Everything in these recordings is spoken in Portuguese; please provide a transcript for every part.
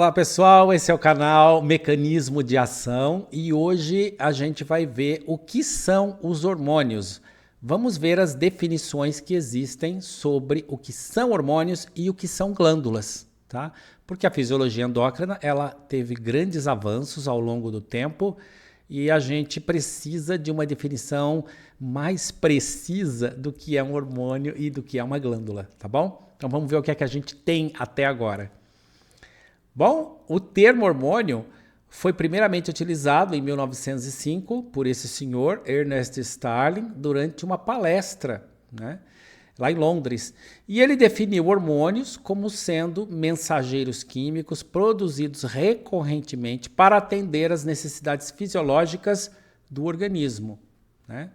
Olá pessoal, esse é o canal Mecanismo de Ação e hoje a gente vai ver o que são os hormônios. Vamos ver as definições que existem sobre o que são hormônios e o que são glândulas, tá? Porque a fisiologia endócrina ela teve grandes avanços ao longo do tempo e a gente precisa de uma definição mais precisa do que é um hormônio e do que é uma glândula, tá bom? Então vamos ver o que é que a gente tem até agora. Bom, o termo hormônio foi primeiramente utilizado em 1905 por esse senhor, Ernest Starling, durante uma palestra, né, lá em Londres. E ele definiu hormônios como sendo mensageiros químicos produzidos recorrentemente para atender às necessidades fisiológicas do organismo, né?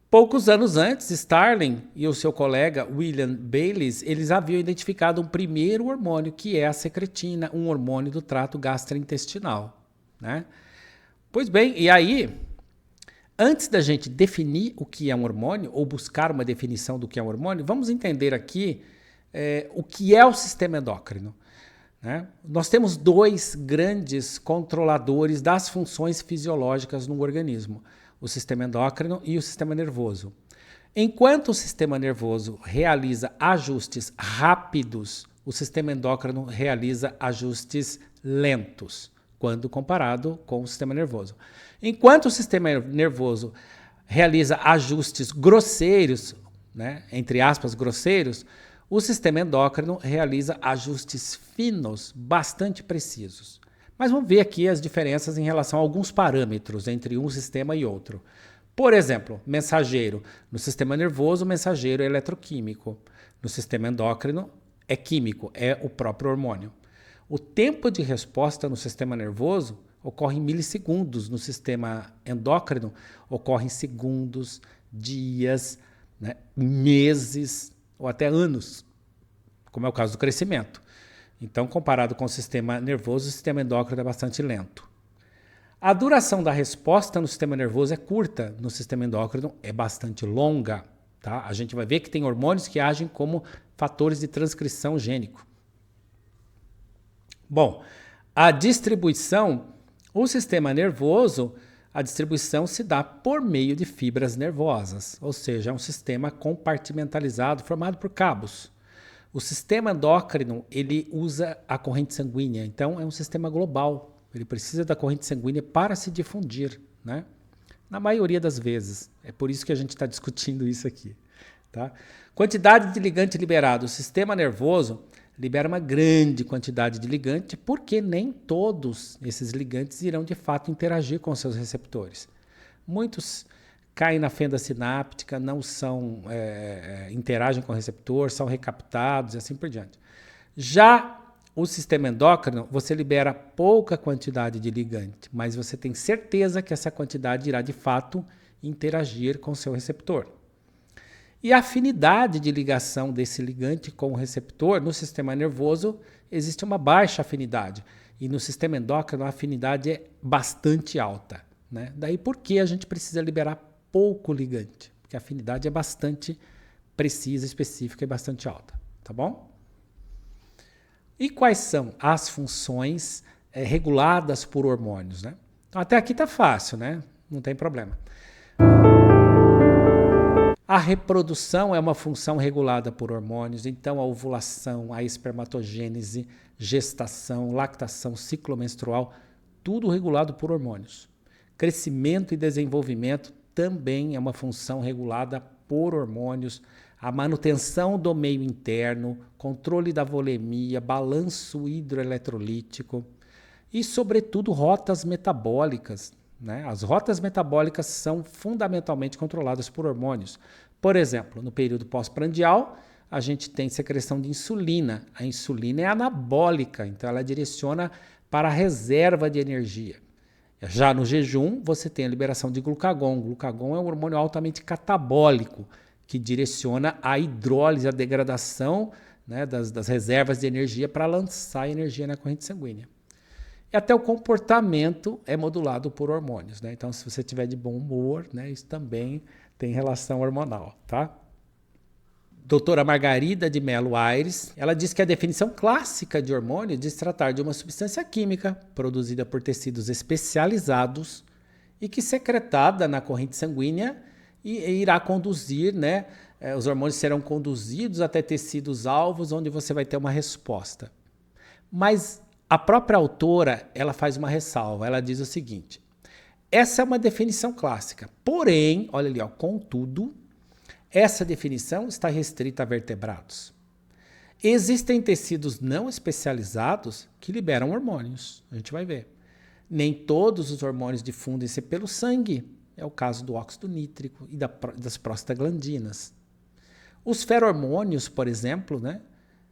Poucos anos antes, Starling e o seu colega William Bayliss, eles haviam identificado um primeiro hormônio, que é a secretina, um hormônio do trato gastrointestinal, né? Pois bem, e aí, antes da gente definir o que é um hormônio, ou buscar uma definição do que é um hormônio, vamos entender aqui o que é o sistema endócrino, né? Nós temos dois grandes controladores das funções fisiológicas no organismo, o sistema endócrino e o sistema nervoso. Enquanto o sistema nervoso realiza ajustes rápidos, o sistema endócrino realiza ajustes lentos, quando comparado com o sistema nervoso. Enquanto o sistema nervoso realiza ajustes grosseiros, né, entre aspas, grosseiros, o sistema endócrino realiza ajustes finos, bastante precisos. Mas vamos ver aqui as diferenças em relação a alguns parâmetros entre um sistema e outro. Por exemplo, mensageiro. No sistema nervoso, o mensageiro é eletroquímico. No sistema endócrino, é químico, é o próprio hormônio. O tempo de resposta no sistema nervoso ocorre em milissegundos. No sistema endócrino, ocorre em segundos, dias, né, meses ou até anos, como é o caso do crescimento. Então, comparado com o sistema nervoso, o sistema endócrino é bastante lento. A duração da resposta no sistema nervoso é curta, no sistema endócrino é bastante longa, tá? A gente vai ver que tem hormônios que agem como fatores de transcrição gênico. Bom, a distribuição, o sistema nervoso, a distribuição se dá por meio de fibras nervosas, ou seja, é um sistema compartimentalizado formado por cabos. O sistema endócrino, ele usa a corrente sanguínea, então é um sistema global. Ele precisa da corrente sanguínea para se difundir, né? Na maioria das vezes. É por isso que a gente está discutindo isso aqui, tá? Quantidade de ligante liberado. O sistema nervoso libera uma grande quantidade de ligante, porque nem todos esses ligantes irão de fato interagir com seus receptores. Muitos caem na fenda sináptica, não são, interagem com o receptor, são recaptados e assim por diante. Já o sistema endócrino, você libera pouca quantidade de ligante, mas você tem certeza que essa quantidade irá de fato interagir com o seu receptor. E a afinidade de ligação desse ligante com o receptor no sistema nervoso existe uma baixa afinidade. E no sistema endócrino a afinidade é bastante alta, né? Daí por que a gente precisa liberar pouco ligante, porque a afinidade é bastante precisa, específica e bastante alta, tá bom? E quais são as funções reguladas por hormônios, né? Então, até aqui tá fácil, né? Não tem problema. A reprodução é uma função regulada por hormônios, então a ovulação, a espermatogênese, gestação, lactação, ciclo menstrual, tudo regulado por hormônios. Crescimento e desenvolvimento também é uma função regulada por hormônios, a manutenção do meio interno, controle da volemia, balanço hidroeletrolítico e, sobretudo, rotas metabólicas, né? As rotas metabólicas são fundamentalmente controladas por hormônios. Por exemplo, no período pós-prandial, a gente tem secreção de insulina. A insulina é anabólica, então ela direciona para a reserva de energia. Já no jejum, você tem a liberação de glucagon. Glucagon é um hormônio altamente catabólico, que direciona a hidrólise, a degradação, né, das reservas de energia para lançar energia na corrente sanguínea. E até o comportamento é modulado por hormônios, né? Então, se você estiver de bom humor, né, isso também tem relação hormonal, tá? doutora Margarida de Mello Aires, ela diz que a definição clássica de hormônio diz tratar de uma substância química produzida por tecidos especializados e que secretada na corrente sanguínea e irá conduzir, né? Os hormônios serão conduzidos até tecidos alvos onde você vai ter uma resposta. Mas a própria autora, ela faz uma ressalva, ela diz o seguinte: essa é uma definição clássica, porém, olha ali, ó, contudo, essa definição está restrita a vertebrados. Existem tecidos não especializados que liberam hormônios, a gente vai ver. Nem todos os hormônios difundem-se pelo sangue, é o caso do óxido nítrico e das prostaglandinas. Os feromônios, por exemplo, né,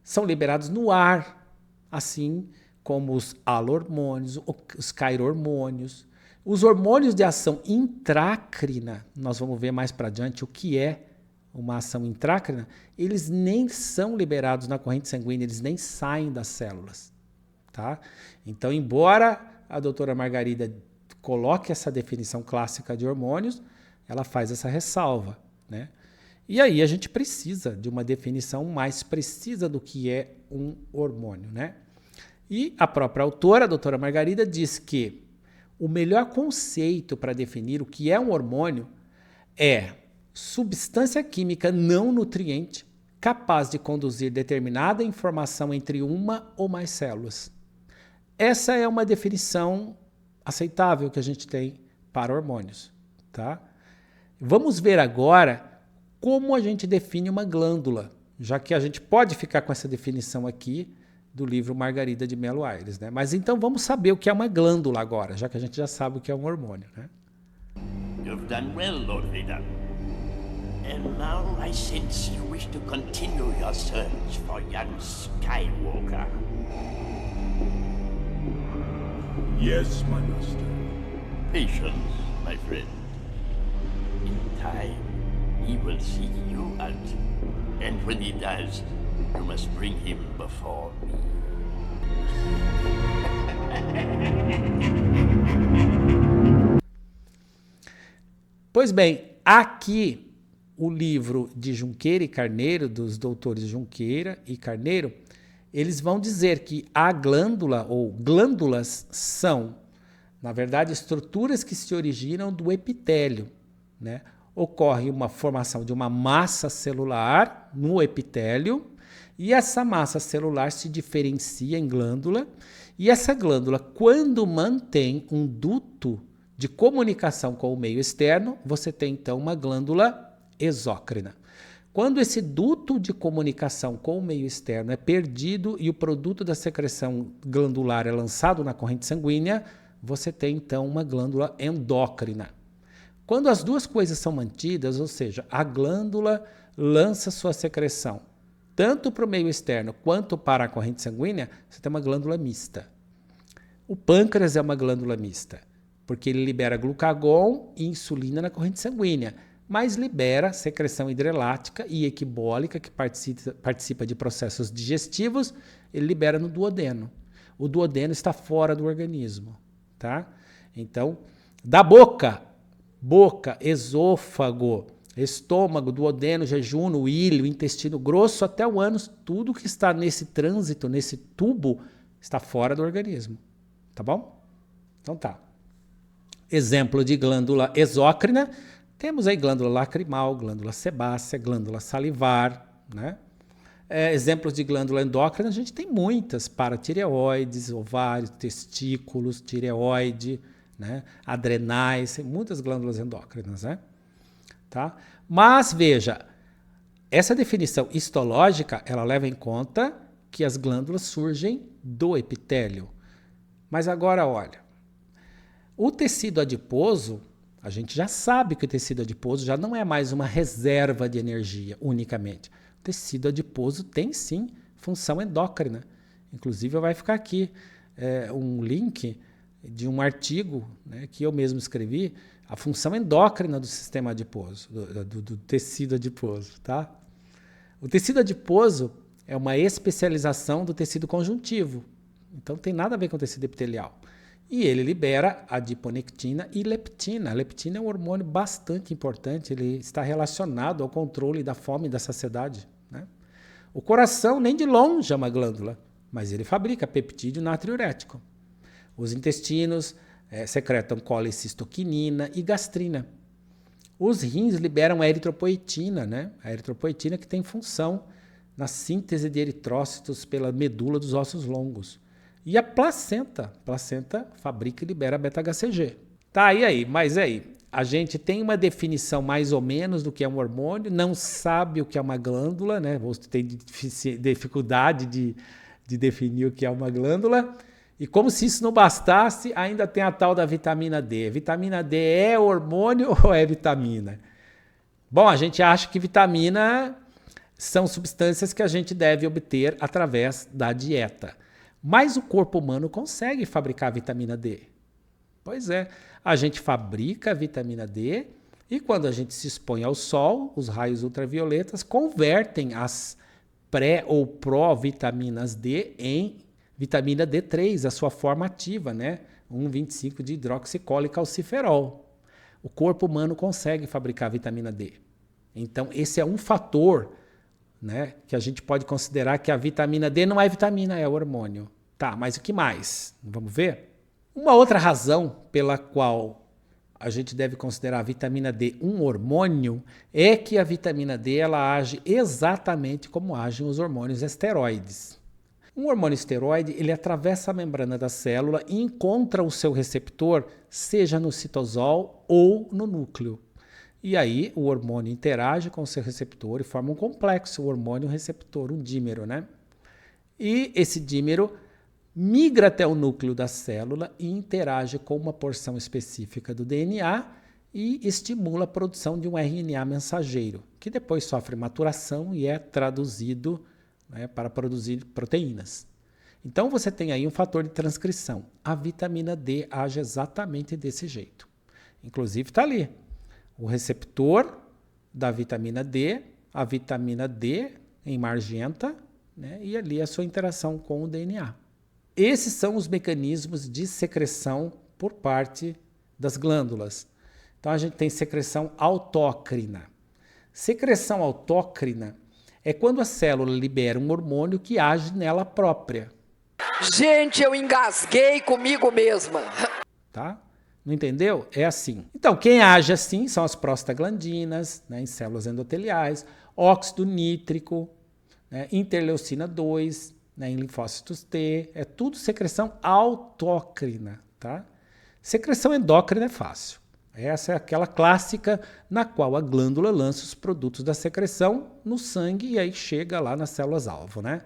são liberados no ar, assim como os alormônios, os cairormônios. Os hormônios de ação intrácrina, nós vamos ver mais para adiante o que é uma ação intrácrina, eles nem são liberados na corrente sanguínea, eles nem saem das células. Tá? Então, embora a doutora Margarida coloque essa definição clássica de hormônios, ela faz essa ressalva, né? E aí a gente precisa de uma definição mais precisa do que é um hormônio, né? E a própria autora, a doutora Margarida, diz que o melhor conceito para definir o que é um hormônio é substância química não nutriente capaz de conduzir determinada informação entre uma ou mais células. Essa é uma definição aceitável que a gente tem para hormônios, tá? Vamos ver agora como a gente define uma glândula, já que a gente pode ficar com essa definição aqui do livro Margarida de Mello Aires, né? Mas então vamos saber o que é uma glândula agora, já que a gente já sabe o que é um hormônio, né? You've done well, Lord Vader. And now I sense you wish to continue your search for young Skywalker. Yes, my master. Patience, my friend. In time, he will seek you out. And when he does, you must bring him before me. Pois bem, aqui o livro de Junqueira e Carneiro, dos doutores Junqueira e Carneiro, eles vão dizer que a glândula ou glândulas são, na verdade, estruturas que se originam do epitélio, né? Ocorre uma formação de uma massa celular no epitélio e essa massa celular se diferencia em glândula e essa glândula, quando mantém um duto de comunicação com o meio externo, você tem então uma glândula exócrina. Quando esse duto de comunicação com o meio externo é perdido e o produto da secreção glandular é lançado na corrente sanguínea, você tem então uma glândula endócrina. Quando as duas coisas são mantidas, ou seja, a glândula lança sua secreção tanto para o meio externo quanto para a corrente sanguínea, você tem uma glândula mista. O pâncreas é uma glândula mista, porque ele libera glucagon e insulina na corrente sanguínea, mas libera secreção hidrelática e equibólica, que participa de processos digestivos, ele libera no duodeno. O duodeno está fora do organismo, tá? Então, da boca, esôfago, estômago, duodeno, jejunum, ilho, intestino grosso até o ânus, tudo que está nesse trânsito, nesse tubo, está fora do organismo, tá bom? Então tá. Exemplo de glândula exócrina, temos aí glândula lacrimal, glândula sebácea, glândula salivar, né? Exemplos de glândula endócrina, a gente tem muitas, paratireoides, ovários, testículos, tireoide, né? Adrenais, tem muitas glândulas endócrinas, né? Tá? Mas veja, essa definição histológica, ela leva em conta que as glândulas surgem do epitélio. Mas agora olha, o tecido adiposo, a gente já sabe que o tecido adiposo já não é mais uma reserva de energia unicamente. O tecido adiposo tem sim função endócrina. Inclusive vai ficar aqui um link de um artigo, né, que eu mesmo escrevi, a função endócrina do sistema adiposo, do tecido adiposo. Tá? O tecido adiposo é uma especialização do tecido conjuntivo. Então, não tem nada a ver com o tecido epitelial. E ele libera adiponectina e leptina. A leptina é um hormônio bastante importante, ele está relacionado ao controle da fome e da saciedade, O coração nem de longe é uma glândula, mas ele fabrica peptídeo natriurético. Os intestinos secretam colecistoquinina e gastrina. Os rins liberam a eritropoetina, né? A eritropoetina que tem função na síntese de eritrócitos pela medula dos ossos longos. E a placenta fabrica e libera beta-HCG. Tá, e aí? Mas aí, a gente tem uma definição mais ou menos do que é um hormônio, não sabe o que é uma glândula, né? Você tem dificuldade de definir o que é uma glândula. E como se isso não bastasse, ainda tem a tal da vitamina D. Vitamina D é hormônio ou é vitamina? Bom, a gente acha que vitamina são substâncias que a gente deve obter através da dieta. Mas o corpo humano consegue fabricar vitamina D. Pois é, a gente fabrica a vitamina D e quando a gente se expõe ao sol, os raios ultravioletas convertem as pré- ou provitaminas D em vitamina D3, a sua forma ativa, né? 1,25 de hidroxicólicalciferol. O corpo humano consegue fabricar vitamina D. Então, esse é um fator, né, que a gente pode considerar que a vitamina D não é vitamina, é hormônio. Tá, mas o que mais? Vamos ver? Uma outra razão pela qual a gente deve considerar a vitamina D um hormônio é que a vitamina D ela age exatamente como agem os hormônios esteroides. Um hormônio esteroide, ele atravessa a membrana da célula e encontra o seu receptor, seja no citosol ou no núcleo. E aí o hormônio interage com o seu receptor e forma um complexo, o hormônio-receptor, um dímero, né? E esse dímero migra até o núcleo da célula e interage com uma porção específica do DNA e estimula a produção de um RNA mensageiro, que depois sofre maturação e é traduzido, né, para produzir proteínas. Então você tem aí um fator de transcrição. A vitamina D age exatamente desse jeito. Inclusive está ali o receptor da vitamina D, a vitamina D em magenta, né, e ali a sua interação com o DNA. Esses são os mecanismos de secreção por parte das glândulas. Então a gente tem secreção autócrina. Secreção autócrina é quando a célula libera um hormônio que age nela própria. Gente, eu engasguei comigo mesma. Tá? Não entendeu? É assim. Então, quem age assim são as prostaglandinas, né, em células endoteliais, óxido nítrico, né, interleucina 2, né, em linfócitos T. É tudo secreção autócrina. Tá? Secreção endócrina é fácil. Essa é aquela clássica na qual a glândula lança os produtos da secreção no sangue e aí chega lá nas células-alvo, né?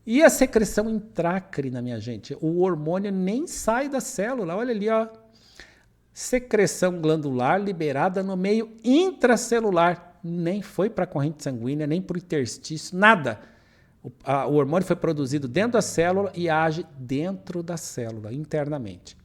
E a secreção intrácrina, minha gente? O hormônio nem sai da célula. Olha ali, ó. Secreção glandular liberada no meio intracelular. Nem foi para a corrente sanguínea, nem para o interstício, nada. O hormônio foi produzido dentro da célula e age dentro da célula, internamente.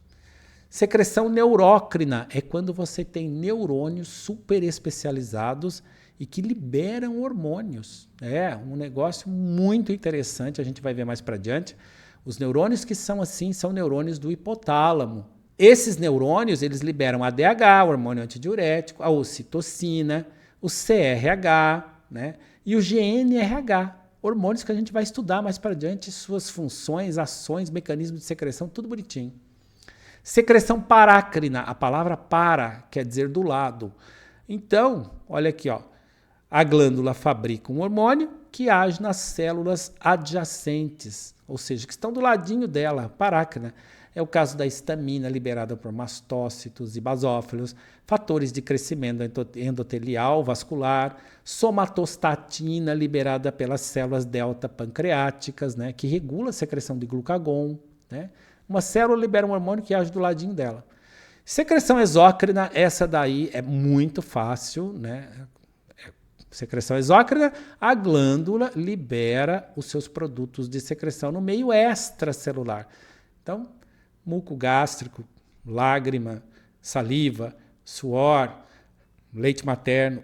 Secreção neurócrina é quando você tem neurônios super especializados e que liberam hormônios. É um negócio muito interessante, a gente vai ver mais para adiante. Os neurônios que são assim são neurônios do hipotálamo. Esses neurônios, eles liberam ADH, hormônio antidiurético, a ocitocina, o CRH, né, e o GNRH, hormônios que a gente vai estudar mais para adiante, suas funções, ações, mecanismos de secreção, tudo bonitinho. Secreção parácrina, a palavra para quer dizer do lado. Então, olha aqui, ó, a glândula fabrica um hormônio que age nas células adjacentes, ou seja, que estão do ladinho dela, parácrina. É o caso da histamina liberada por mastócitos e basófilos, fatores de crescimento endotelial vascular, somatostatina liberada pelas células delta pancreáticas, né, que regula a secreção de glucagon, né? Uma célula libera um hormônio que age do ladinho dela. Secreção exócrina, essa daí é muito fácil, né? Secreção exócrina, a glândula libera os seus produtos de secreção no meio extracelular. Então, muco gástrico, lágrima, saliva, suor, leite materno,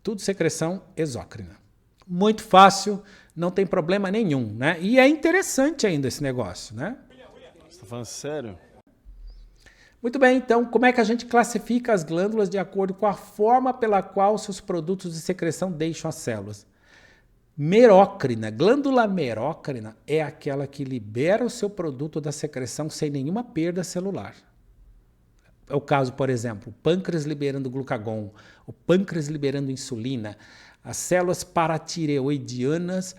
tudo secreção exócrina. Muito fácil, não tem problema nenhum, né? E é interessante ainda esse negócio, né? Você tá falando sério? Muito bem, então, como é que a gente classifica as glândulas de acordo com a forma pela qual seus produtos de secreção deixam as células? Merócrina. Glândula merócrina é aquela que libera o seu produto da secreção sem nenhuma perda celular. É o caso, por exemplo, o pâncreas liberando glucagon, o pâncreas liberando insulina, as células paratireoidianas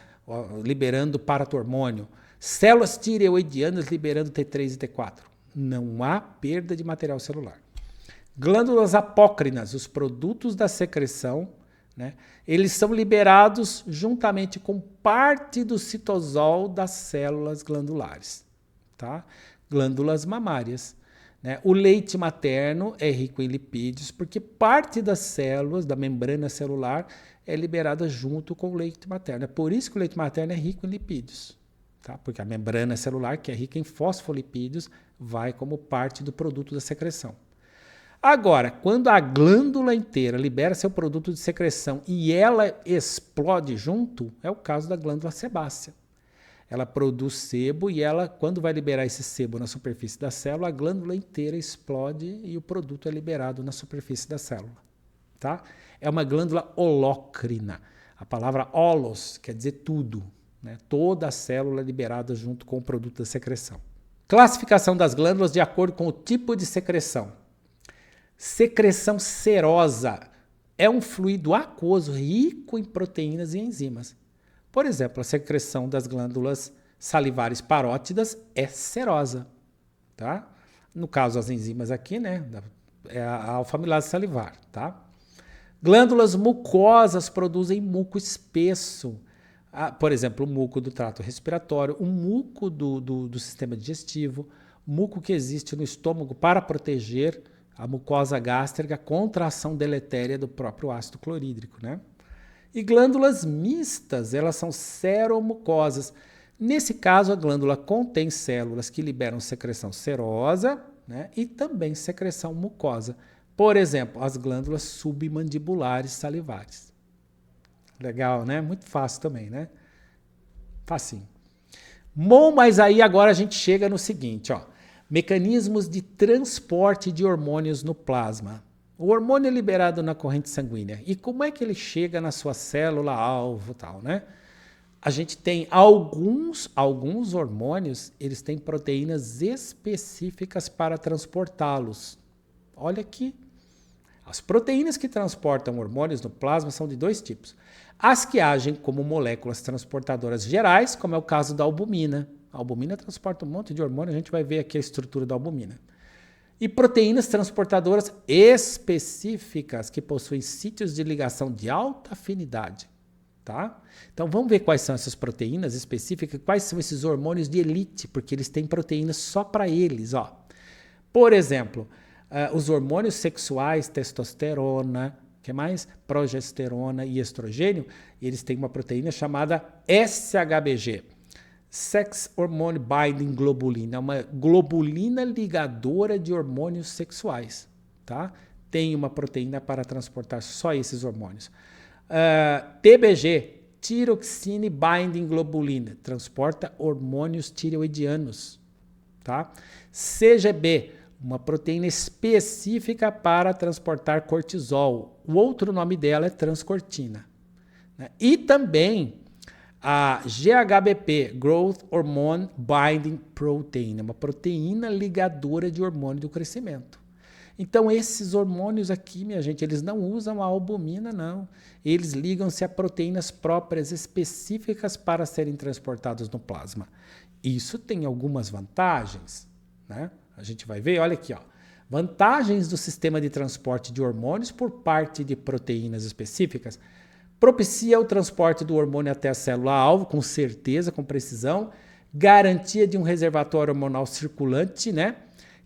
liberando paratormônio, células tireoidianas liberando T3 e T4. Não há perda de material celular. Glândulas apócrinas, os produtos da secreção, né, eles são liberados juntamente com parte do citosol das células glandulares. Tá? Glândulas mamárias. Né? O leite materno é rico em lipídios porque parte das células, da membrana celular, é liberada junto com o leite materno. É por isso que o leite materno é rico em lipídios. Tá? Porque a membrana celular, que é rica em fosfolipídios, vai como parte do produto da secreção. Agora, quando a glândula inteira libera seu produto de secreção e ela explode junto, é o caso da glândula sebácea. Ela produz sebo e ela, quando vai liberar esse sebo na superfície da célula, a glândula inteira explode e o produto é liberado na superfície da célula. Tá? É uma glândula holócrina. A palavra holos quer dizer tudo. Né? Toda a célula é liberada junto com o produto da secreção. Classificação das glândulas de acordo com o tipo de secreção. Secreção serosa é um fluido aquoso rico em proteínas e enzimas. Por exemplo, a secreção das glândulas salivares parótidas é serosa. Tá? No caso, as enzimas aqui, né, é a alfa-amilase salivar. Tá? Glândulas mucosas produzem muco espesso. Por exemplo, o muco do trato respiratório, o muco do sistema digestivo, o muco que existe no estômago para proteger a mucosa gástrica contra a ação deletéria do próprio ácido clorídrico, né? E glândulas mistas, elas são seromucosas. Nesse caso, a glândula contém células que liberam secreção serosa, né? E também secreção mucosa. Por exemplo, as glândulas submandibulares salivares. Legal, né? Muito fácil também, né? Facinho. Bom, mas aí agora a gente chega no seguinte, ó. Mecanismos de transporte de hormônios no plasma. O hormônio é liberado na corrente sanguínea. E como é que ele chega na sua célula-alvo, tal, né? A gente tem alguns hormônios, eles têm proteínas específicas para transportá-los. Olha aqui. As proteínas que transportam hormônios no plasma são de dois tipos. As que agem como moléculas transportadoras gerais, como é o caso da albumina. A albumina transporta um monte de hormônio, a gente vai ver aqui a estrutura da albumina. E proteínas transportadoras específicas que possuem sítios de ligação de alta afinidade. Tá? Então vamos ver quais são essas proteínas específicas, quais são esses hormônios de elite, porque eles têm proteínas só para eles. Ó. Por exemplo, os hormônios sexuais, testosterona, que mais? Progesterona e estrogênio, eles têm uma proteína chamada SHBG. Sex Hormone Binding Globulin, é uma globulina ligadora de hormônios sexuais. Tá? Tem uma proteína para transportar só esses hormônios. TBG, Thyroxine Binding Globulin, transporta hormônios tireoidianos. Tá? CGB, uma proteína específica para transportar cortisol. O outro nome dela é transcortina. Né? E também a GHBP, Growth Hormone Binding Protein, é uma proteína ligadora de hormônio do crescimento. Então, esses hormônios aqui, minha gente, eles não usam a albumina, não. Eles ligam-se a proteínas próprias específicas para serem transportados no plasma. Isso tem algumas vantagens, né? A gente vai ver, olha aqui, ó. Vantagens do sistema de transporte de hormônios por parte de proteínas específicas. Propicia o transporte do hormônio até a célula-alvo, com certeza, com precisão. Garantia de um reservatório hormonal circulante, né?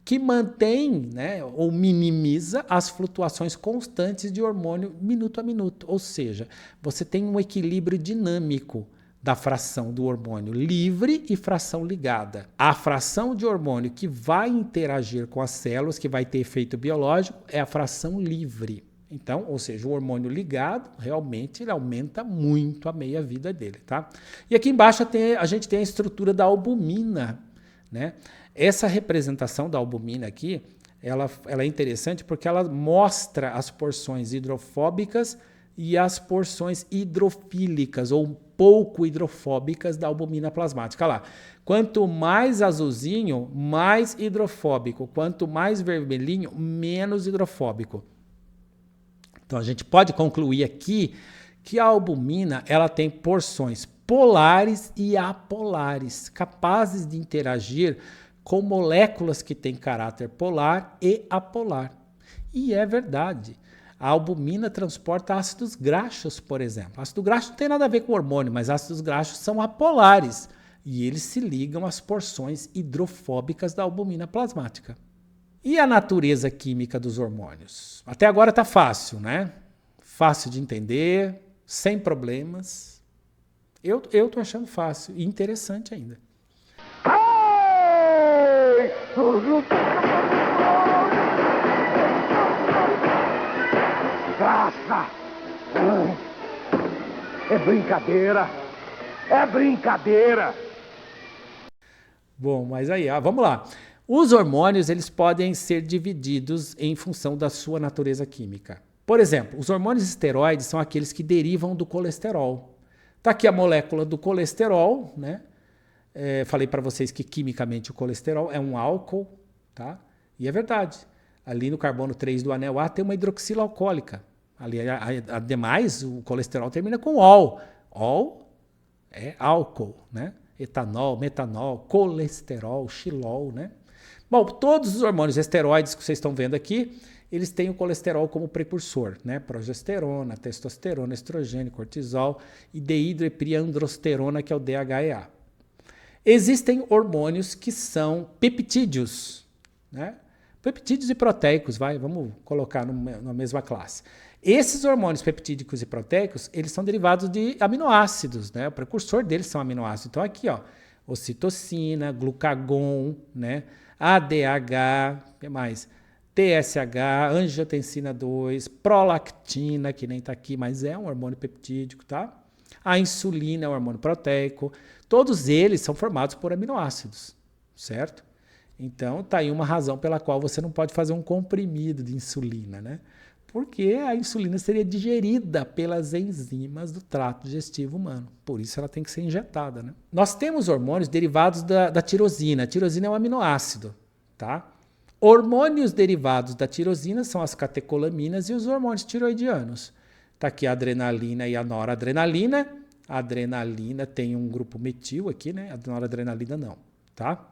Que mantém, né, ou minimiza as flutuações constantes de hormônio minuto a minuto. Ou seja, você tem um equilíbrio dinâmico da fração do hormônio livre e fração ligada. A fração de hormônio que vai interagir com as células, que vai ter efeito biológico, é a fração livre. Então, ou seja, o hormônio ligado, realmente, ele aumenta muito a meia-vida dele, tá? E aqui embaixo a gente tem a estrutura da albumina, né? Essa representação da albumina aqui, ela é interessante porque ela mostra as porções hidrofóbicas e as porções hidrofílicas ou pouco hidrofóbicas da albumina plasmática. Olha lá, quanto mais azulzinho, mais hidrofóbico. Quanto mais vermelhinho, menos hidrofóbico. Então a gente pode concluir aqui que a albumina ela tem porções polares e apolares, capazes de interagir com moléculas que têm caráter polar e apolar. E é verdade. A albumina transporta ácidos graxos, por exemplo. Ácido graxo não tem nada a ver com hormônio, mas ácidos graxos são apolares e eles se ligam às porções hidrofóbicas da albumina plasmática. E a natureza química dos hormônios? Até agora está fácil, né? Fácil de entender, sem problemas. Eu tô achando fácil e interessante ainda. Graça! É brincadeira! É brincadeira! Bom, mas aí, vamos lá. Os hormônios eles podem ser divididos em função da sua natureza química. Por exemplo, os hormônios esteroides são aqueles que derivam do colesterol. Está aqui a molécula do colesterol, né? Falei para vocês que quimicamente o colesterol é um álcool, tá? E é verdade. Ali no carbono 3 do anel A tem uma hidroxila alcoólica. Ali, ademais, o colesterol termina com ol. Ol é álcool, né? Etanol, metanol, colesterol, xilol, né? Bom, todos os hormônios esteroides que vocês estão vendo aqui, eles têm o colesterol como precursor, né? Progesterona, testosterona, estrogênio, cortisol e dehidroepiandrosterona, que é o DHEA. Existem hormônios que são peptídeos, né? Peptídeos e proteicos, vamos colocar na mesma classe. Esses hormônios peptídicos e proteicos, eles são derivados de aminoácidos, né? O precursor deles são aminoácidos. Então aqui, ó, ocitocina, glucagon, né? ADH, o que mais? TSH, angiotensina 2, prolactina, que nem está aqui, mas é um hormônio peptídico, tá? A insulina é um hormônio proteico. Todos eles são formados por aminoácidos, certo? Então, tá aí uma razão pela qual você não pode fazer um comprimido de insulina, né? Porque a insulina seria digerida pelas enzimas do trato digestivo humano. Por isso ela tem que ser injetada, né? Nós temos hormônios derivados da tirosina. A tirosina é um aminoácido, tá? Hormônios derivados da tirosina são as catecolaminas e os hormônios tiroidianos. Tá aqui a adrenalina e a noradrenalina. A adrenalina tem um grupo metil aqui, né? A noradrenalina não, tá?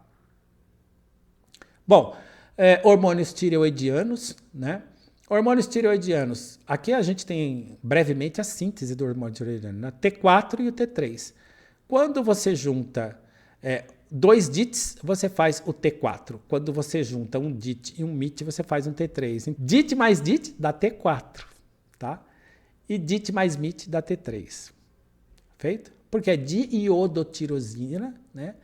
Bom, hormônios tireoidianos, né? Hormônios tireoidianos. Aqui a gente tem brevemente a síntese do hormônio tireoidiano, né? T4 e o T3. Quando você junta 2 DITs, você faz o T4. Quando você junta um DIT e um MIT, você faz um T3. DIT mais DIT dá T4, tá? E DIT mais MIT dá T3. Feito? Porque é diiodotirosina, né?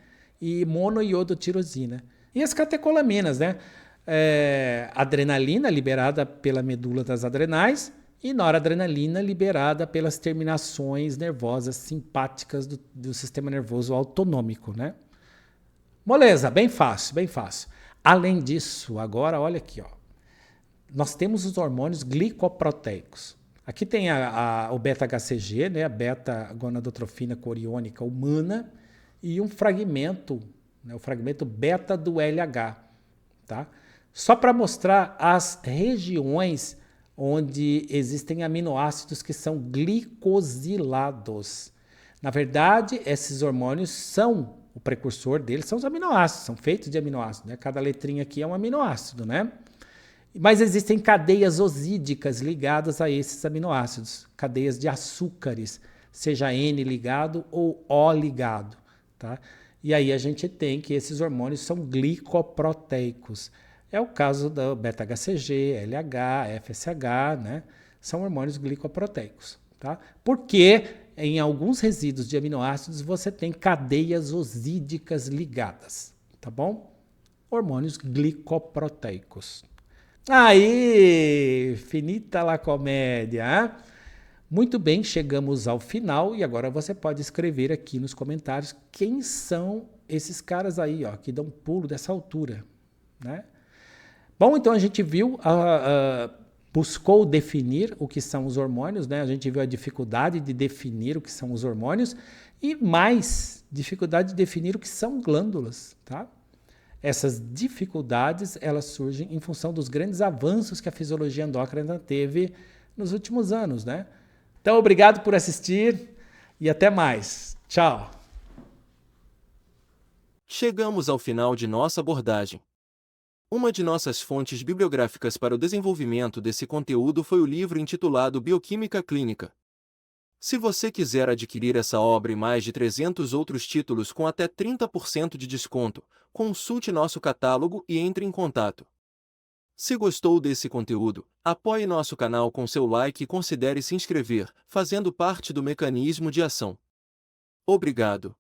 E monoiodotirosina. E as catecolaminas, né? Adrenalina liberada pela medula das adrenais e noradrenalina liberada pelas terminações nervosas simpáticas do sistema nervoso autonômico, né? Moleza, bem fácil, bem fácil. Além disso, agora olha aqui, ó. Nós temos os hormônios glicoproteicos. Aqui tem o beta-HCG, né? A beta-gonadotrofina coriônica humana e um fragmento, né? O fragmento beta do LH, tá? Só para mostrar as regiões onde existem aminoácidos que são glicosilados. Na verdade, esses hormônios o precursor deles são os aminoácidos, são feitos de aminoácidos, né? Cada letrinha aqui é um aminoácido, né? Mas existem cadeias osídicas ligadas a esses aminoácidos, cadeias de açúcares, seja N ligado ou O ligado, tá? E aí a gente tem que esses hormônios são glicoproteicos. É o caso do beta-HCG, LH, FSH, né? São hormônios glicoproteicos, tá? Porque em alguns resíduos de aminoácidos você tem cadeias osídicas ligadas, tá bom? Hormônios glicoproteicos. Aí, finita la comédia, hein? Muito bem, chegamos ao final e agora você pode escrever aqui nos comentários quem são esses caras aí, ó, que dão pulo dessa altura, né? Bom, então a gente viu buscou definir o que são os hormônios, né? A gente viu a dificuldade de definir o que são os hormônios e mais dificuldade de definir o que são glândulas, tá? Essas dificuldades, elas surgem em função dos grandes avanços que a fisiologia endócrina teve nos últimos anos, né? Então, obrigado por assistir e até mais. Tchau! Chegamos ao final de nossa abordagem. Uma de nossas fontes bibliográficas para o desenvolvimento desse conteúdo foi o livro intitulado Bioquímica Clínica. Se você quiser adquirir essa obra e mais de 300 outros títulos com até 30% de desconto, consulte nosso catálogo e entre em contato. Se gostou desse conteúdo, apoie nosso canal com seu like e considere se inscrever, fazendo parte do mecanismo de ação. Obrigado.